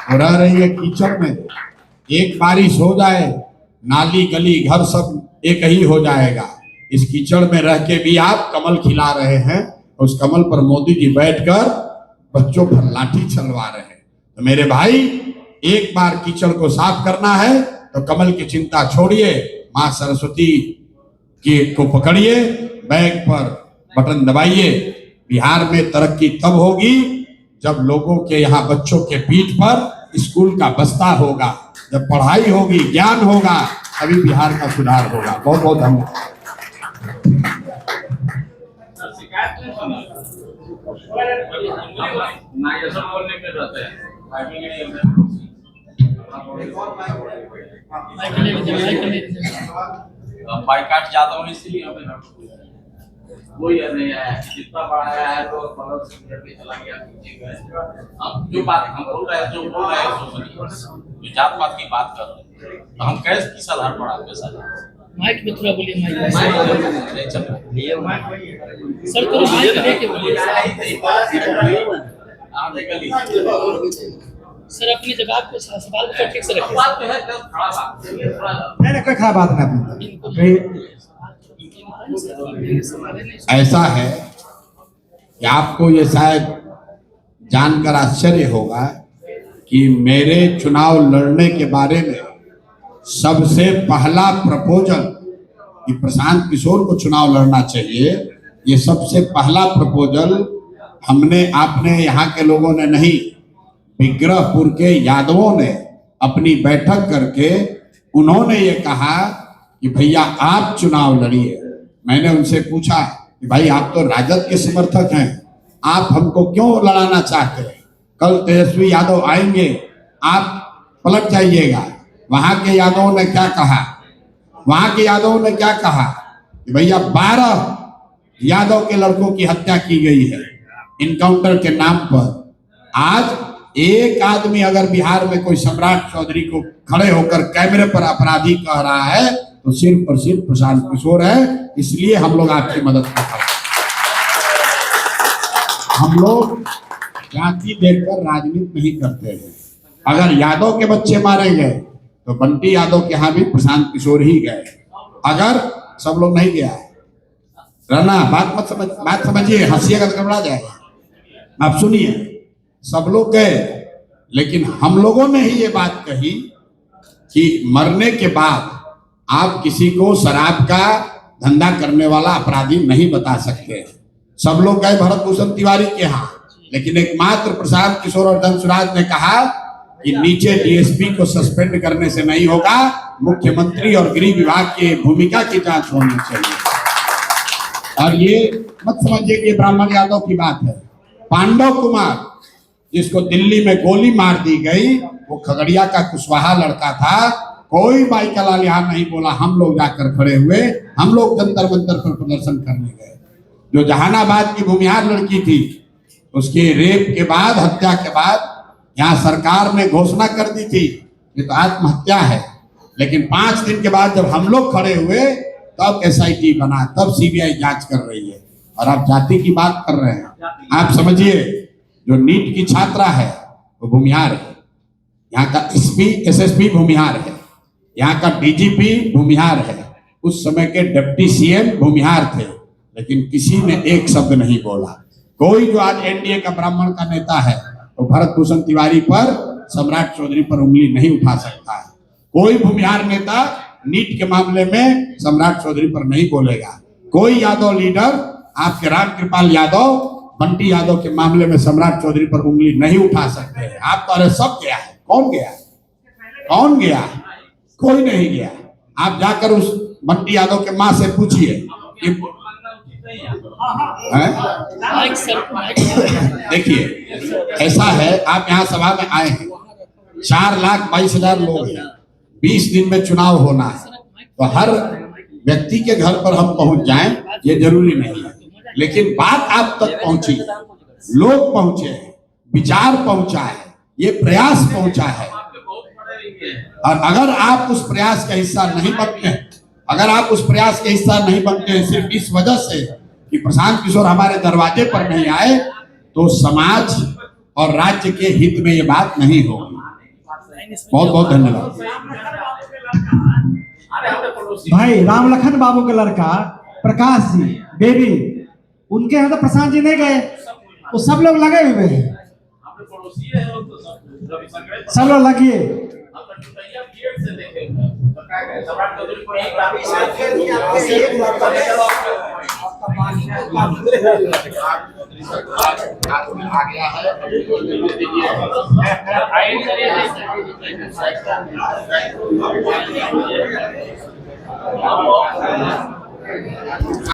वो रह रही है कीचड़ में। एक बारिश हो जाए, नाली गली घर सब एक ही हो जाएगा। इस कीचड़ में रह के भी आप कमल खिला रहे हैं। उस कमल पर मोदी जी बैठकर बच्चों पर लाठी चलवा रहे हैं। तो मेरे भाई, एक बार कीचड़ को साफ करना है तो कमल की चिंता छोड़िए, मां सरस्वती को पकड़िए, बैग पर बटन दबाइए। बिहार में तरक्की तब होगी जब लोगों के यहाँ बच्चों के पीठ पर स्कूल का बस्ता होगा, जब पढ़ाई होगी, ज्ञान होगा, तभी बिहार का सुधार होगा। बहुत बहुत धन्यवाद। बाइकाट ज्यादा होने इसलिए वही नहीं है, जितना बढ़ाया है तो मतलब से चला गया। हम जो बात हम बोल रहे हैं, जो बोल रहे हैं जो जात पात की बात कर रहे हैं, तो हम कैसे किस आधार पर आपके साथ माइक में थोड़ा बोलिए। माइक चल सर थोड़ा माइक लेके बोलिए सर। अपनी जगह पे सवाल को ठीक से रखिए। बात तो है खड़ा बात नहीं, कोई खराब बात नहीं। ऐसा है कि आपको ये शायद जानकर आश्चर्य होगा कि मेरे चुनाव लड़ने के बारे में सबसे पहला प्रपोजल कि प्रशांत किशोर को चुनाव लड़ना चाहिए, ये सबसे पहला प्रपोजल आपने यहाँ के लोगों ने नहीं, विग्रहपुर के यादवों ने अपनी बैठक करके उन्होंने ये कहा कि भैया आप चुनाव लड़िए। मैंने उनसे पूछा कि भाई आप तो राजद के समर्थक हैं, आप हमको क्यों लड़ाना चाहते हैं? कल तेजस्वी यादव आएंगे, आप पलट जाइएगा। वहां के यादवों ने क्या कहा? वहां के यादवों ने क्या कहा कि भैया 12 यादव के लड़कों की हत्या की गई है इनकाउंटर के नाम पर। आज एक आदमी अगर बिहार में कोई सम्राट चौधरी को खड़े होकर कैमरे पर अपराधी कह रहा है तो सिर्फ और सिर्फ प्रशांत किशोर है। इसलिए हम लोग आपकी मदद कर रहे हैं। हम लोग जाति देखकर राजनीति नहीं करते हैं। अगर यादव के बच्चे मारे गए तो बंटी यादव के यहाँ भी प्रशांत किशोर ही गए। अगर सब लोग नहीं गया रहना, बात समझिए, हंसिएगा तो गड़बड़ा जाएगा। आप सुनिए, सब लोग गए, लेकिन हम लोगों ने ही ये बात कही कि मरने के बाद आप किसी को शराब का धंधा करने वाला अपराधी नहीं बता सकते। सब लोग गए भरत भूषण तिवारी के यहाँ, लेकिन एकमात्र प्रशांत किशोर और धनसुराज ने कहा कि नीचे डीएसपी को सस्पेंड करने से नहीं होगा, मुख्यमंत्री और गृह विभाग की भूमिका की जांच होनी चाहिए। और ये मत समझिए कि ब्राह्मण यादव की बात है। पांडव कुमार जिसको दिल्ली में गोली मार दी गई, वो खगड़िया का कुशवाहा लड़का था। कोई बाइका लाल यहाँ नहीं बोला, हम लोग जाकर खड़े हुए, हम लोग जंतर मंतर पर प्रदर्शन करने गए। जो जहानाबाद की भूमिहार लड़की थी, उसके रेप के बाद, हत्या के बाद यहाँ सरकार ने घोषणा कर दी थी ये तो आत्महत्या है, लेकिन 5 दिन के बाद जब हम लोग खड़े हुए तब एसआईटी बना, तब सीबीआई जांच कर रही है। और आप जाति की बात कर रहे हैं। आप समझिए, जो नीट की छात्रा है वो भूमिहार है, यहाँ का एसएसपी भूमिहार है, यहाँ का डीजीपी भूमिहार है, उस समय के डिप्टी सीएम भूमिहार थे, लेकिन किसी ने एक शब्द नहीं बोला। कोई जो आज एनडीए का ब्राह्मण का नेता है वो भरत भूषण तिवारी पर, सम्राट चौधरी पर उंगली नहीं उठा सकता है। कोई भूमिहार नेता नीट के मामले में सम्राट चौधरी पर नहीं बोलेगा। कोई यादव लीडर, आपके रामकृपाल यादव, बंटी यादव के मामले में सम्राट चौधरी पर उंगली नहीं उठा सकते हैं। आप तो अरे सब गया है। कौन गया? कौन गया? कोई नहीं गया। आप जाकर उस बंटी यादव के माँ से पूछिए कि देखिए, ऐसा है, आप यहाँ सभा में आए हैं, 4,22,000 लोग हैं, 20 दिन में चुनाव होना है, तो हर व्यक्ति के घर पर हम पहुंच जाएं ये जरूरी नहीं है, लेकिन बात आप तक पहुंची, लोग पहुंचे हैं, विचार पहुंचा है, ये प्रयास पहुंचा है। और अगर आप उस प्रयास का हिस्सा नहीं बनते हैं, अगर आप उस प्रयास के हिस्सा नहीं बनते हैं सिर्फ इस वजह से कि प्रशांत किशोर हमारे दरवाजे पर नहीं आए, तो समाज और राज्य के हित में ये बात नहीं होगी। बहुत बहुत धन्यवाद। अरे हमारे पड़ोसी भाई राम लखन बाबू का लड़का प्रकाश जी बेबी, उनके यहाँ तो प्रशांत जी नहीं गए, वो सब लोग लगे हुए हैं, हमारे पड़ोसी है वो तो सब रविशंकर सब लोग लगिए। हम तो टुटैया गेट से देखे तो क्या कहे सम्राट चौधरी को एक लाख आ गया है